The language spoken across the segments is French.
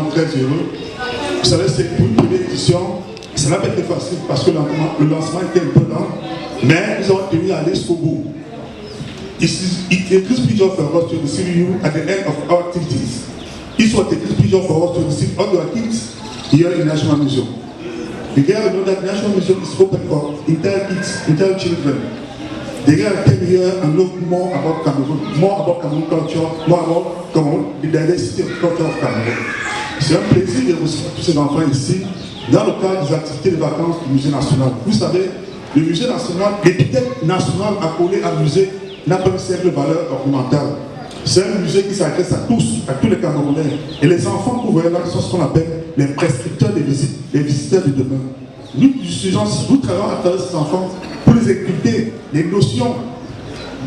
vraiment très heureux. Vous savez, c'est pour une première édition, ça n'a pas été facile parce que le lancement était un peu lent, mais nous avons tenu à aller jusqu'au bout. It increased pleasure for us to receive you at the end of our activities. It was a great pleasure for us to receive all your kids here in National Museum. The girl know that National Museum is open for entire kids, entire children. The girl came here and looked more about Cameroon culture, more about Cameroon, the diversity of culture of Cameroon. C'est un plaisir de recevoir tous ces enfants ici dans le cadre des activités de vacances du Musée national. Vous savez, le Musée national, l'étiquette nationale accolée à musée n'a pas une simple valeur ornementale. C'est un musée qui s'adresse à tous les Camerounais. Et les enfants que vous voyez là sont ce qu'on appelle les prescripteurs des visites, les visiteurs de demain. Nous travaillons à travers ces enfants pour les inculquer les notions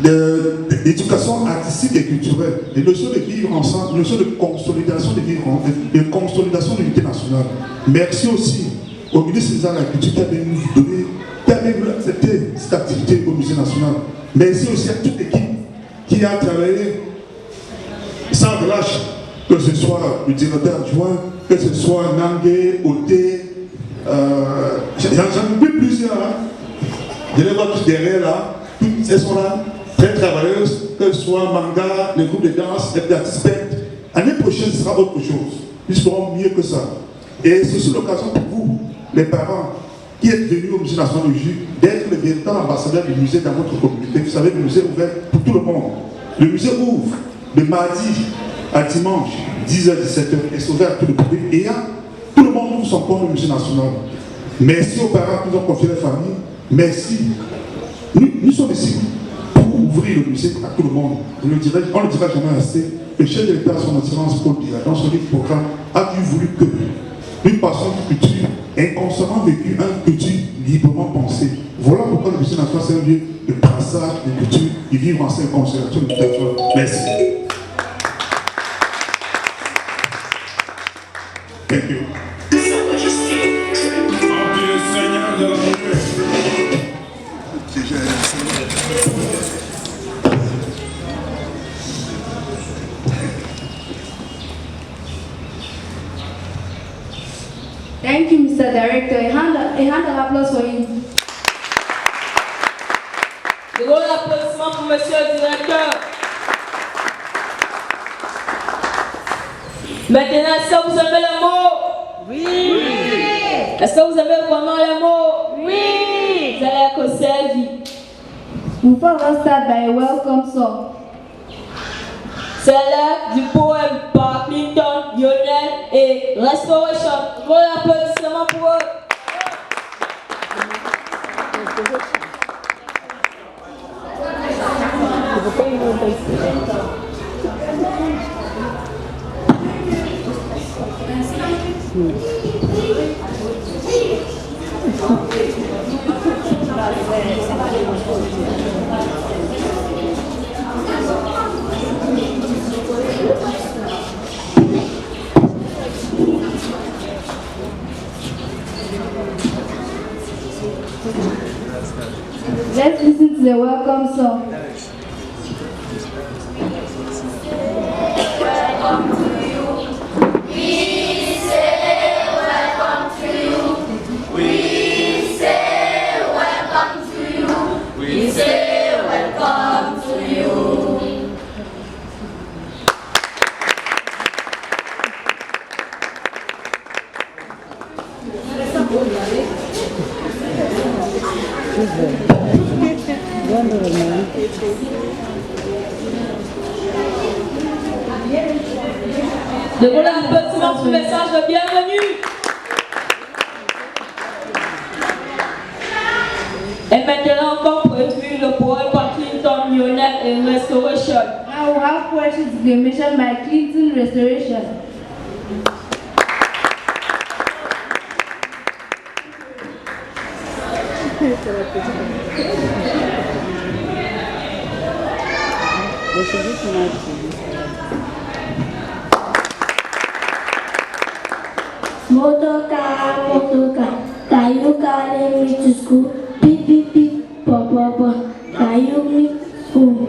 d'éducation artistique et culturelle, les notions de vivre ensemble, les notions de consolidation de consolidation de l'unité nationale. Merci aussi au ministre de la Culture qui a permis de accepter cette activité au Musée national. Merci aussi à toute l'équipe qui a travaillé sans relâche, que ce soit le directeur adjoint, que ce soit Nangue, Oté, j'en oublie plusieurs. Hein. Je les vois tous derrière là, toutes elles sont là, très travailleuses, que ce soit Manga, le groupe de danse, les artistes. L'année prochaine, ce sera autre chose. Ils seront mieux que ça. Et c'est aussi l'occasion pour vous, les parents, qui êtes venus au Musée national du Jus, d'être le véritable ambassadeur du musée dans votre communauté. Vous savez, le musée est ouvert pour tout le monde. Le musée ouvre de mardi à dimanche, 10h-17h, et c'est ouvert à tout le public. Et tout le monde ouvre son compte au Musée national. Merci aux parents qui nous ont confié les familles. Merci. Nous sommes ici pour ouvrir le musée à tout le monde. On ne le dira jamais assez. Le chef de l'État, son assurance pour le dire, dans son livre programme, a voulu que une passion de culture inconsciemment vécue, une culture librement pensée. Voilà pourquoi le musée national, c'est un lieu de brassage, de culture, de vivre en cette considération de territoire. Merci. Thank you. Thank you, Mr. Director. A hand of applause for you. De gros applaudissements pour Monsieur le Directeur. Maintenant, est-ce que vous aimez les mots? Oui. Est-ce que vous aimez vraiment les mots? Oui. Vous allez être servi. Before we start by a welcome song. C'est l'heure du poème par Clinton, Lionel et Restoration. Gros applaudissements pour eux. Let's listen to the welcome song. Welcome to you. We say welcome to you. We say welcome to you. We say welcome to you. De gros applaudissements pour le message de bienvenue. Et maintenant, encore pour écrire le poème par Clinton, Lionel et Restoration. Now we have questions declamation by Clinton Restoration. Motocar, caiu cara me desculpa, pipi, popopó, caiu me desculpa.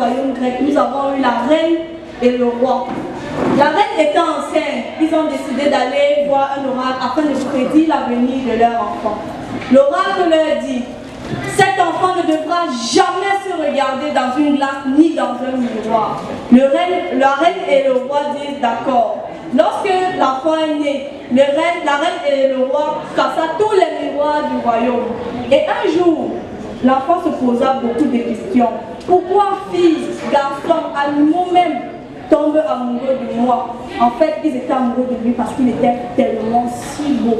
royaume grec, nous avons eu la reine et le roi. La reine étant enceinte, ils ont décidé d'aller voir un oracle afin de prédire l'avenir de leur enfant. L'oracle leur dit: cet enfant ne devra jamais se regarder dans une glace ni dans un miroir. La reine et le roi disent d'accord. Lorsque l'enfant est né, la reine et le roi cassaient tous les miroirs du royaume. Et un jour, l'enfant se posa beaucoup de questions. Pourquoi filles, garçons, animaux même tombent amoureux de moi? En fait, ils étaient amoureux de lui parce qu'il était tellement si beau.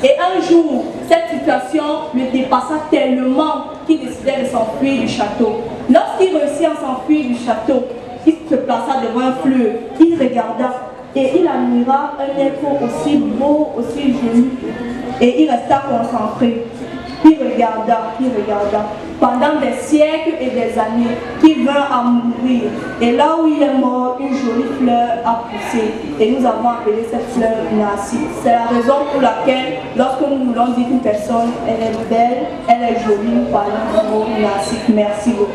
Et un jour, cette situation le dépassa tellement qu'il décidait de s'enfuir du château. Lorsqu'il réussit à s'enfuir du château, il se plaça devant un fleuve. Il regarda et il admira un être aussi beau, aussi joli. Et il resta concentré. Il regarda. Pendant des siècles et des années, il vint à mourir. Et là où il est mort, une jolie fleur a poussé. Et nous avons appelé cette fleur Narcisse. C'est la raison pour laquelle, lorsque nous voulons dire qu'une personne, elle est belle, elle est jolie, nous parlons du mot Narcisse. Merci beaucoup.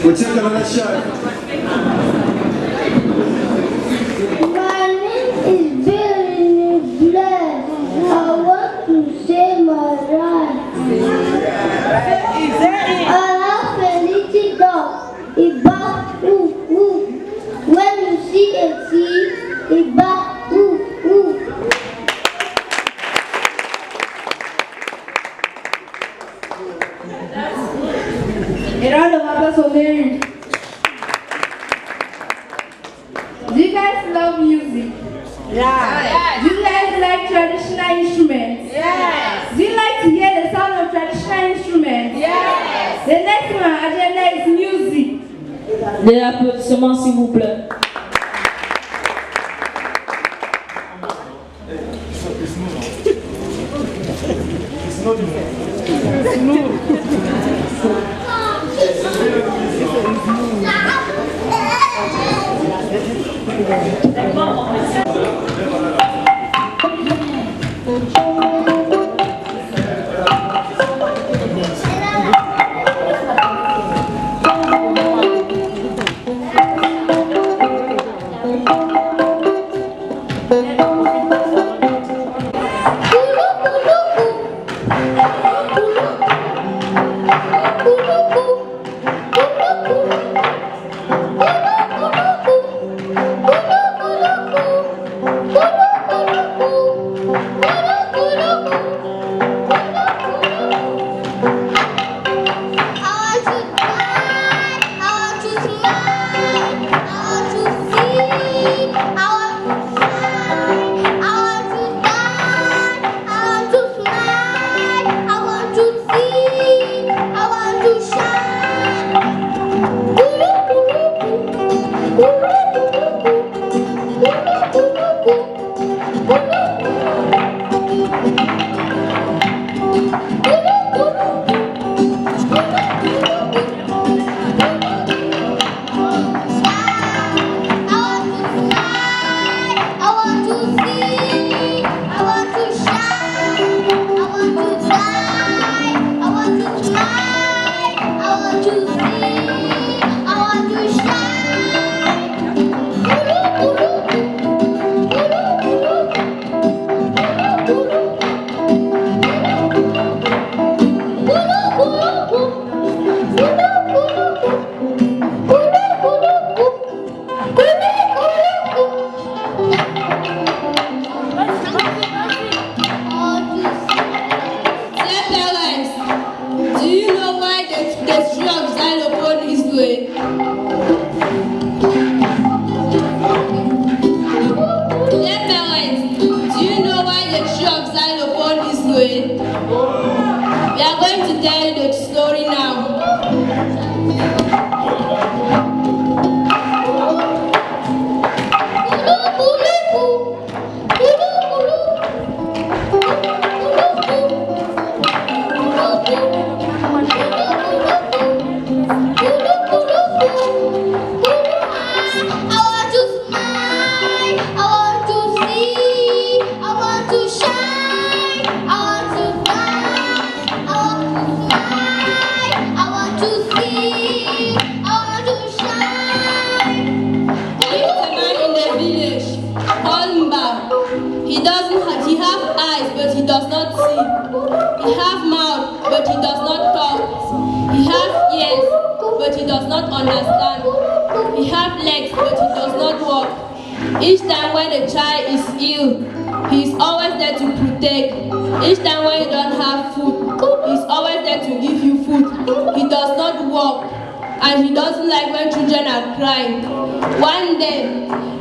We'll take another shot. My name is Billy Blair. I want to say my right. I have a little dog. It barks, woof, woof. When you see a thief, it barks, woof, woof. Et là, le rappeur sauvé. Do you guys love music? Yeah. Do you guys like traditional instruments? Yes. Do you like to hear the sound of traditional instruments? Yes. The next one agenda is music. Des applaudissements, s'il vous plaît.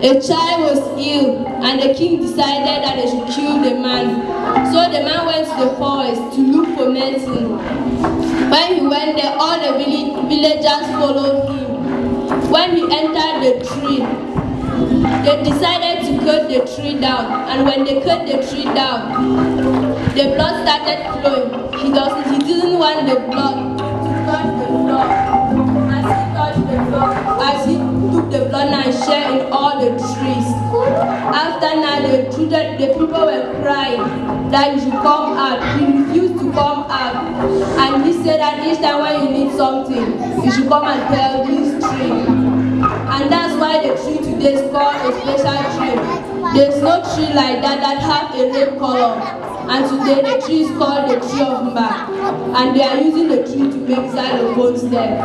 A child was ill, and the king decided that they should kill the man. So the man went to the forest to look for medicine. When he went there, all the villagers followed him. When he entered the tree, they decided to cut the tree down. And when they cut the tree down, the blood started flowing. He didn't want the blood to touch the floor. As he took the blood and shared in all the trees. After now, the people were crying that he should come out. He refused to come up. And he said that each time when you need something, you should come and tell this tree. And that's why the tree today is called a special tree. There's no tree like that have a red color. And today the tree is called the tree of Mba. And they are using the tree to make xylophones there.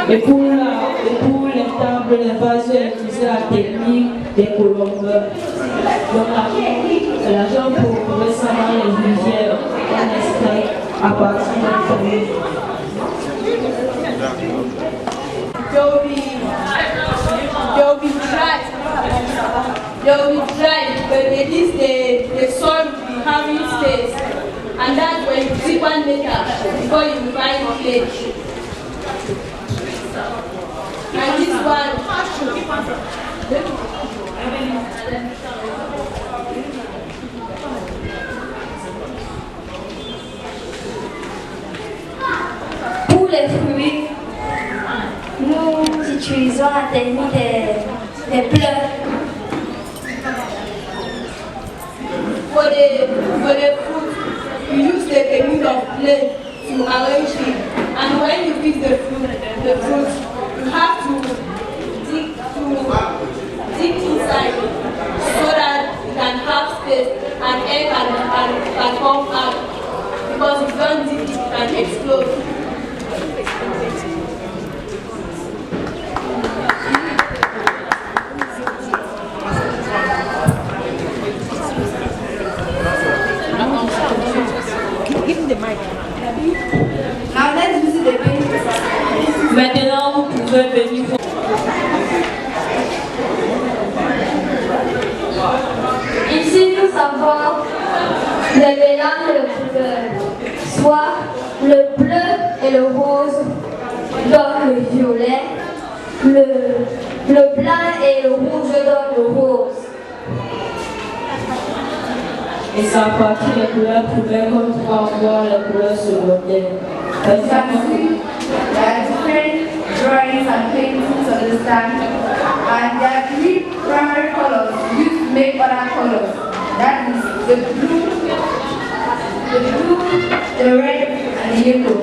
Et pour l'instant, l'élevage utilisé la technique des colombes. Donc, l'argent pour recevoir les rivières, on extrait à partir de famille. They'll be dry, but at least the soil will be having space. And that's when you keep one meter before you find it. And this one. Pour les fruits, nous utilisons la technique des pleurs. For the fruit, you use the technique of play to arrange it. And when you pick the fruit, you have to dig inside so that you can have space and air can come out. Because if you don't dig it, it can explode. Maintenant, vous pouvez venir. Ici, nous avons le mélange de couleurs, soit le bleu et le rose, donc le violet, le blanc et le rouge, donc le rose. Et c'est à partir des couleurs primaires qu'on pourra voir les couleurs secondaires. There are different drawings and paintings on the stand, and there are 3 primary colors used to make other colors. That is the blue, the red, and the yellow.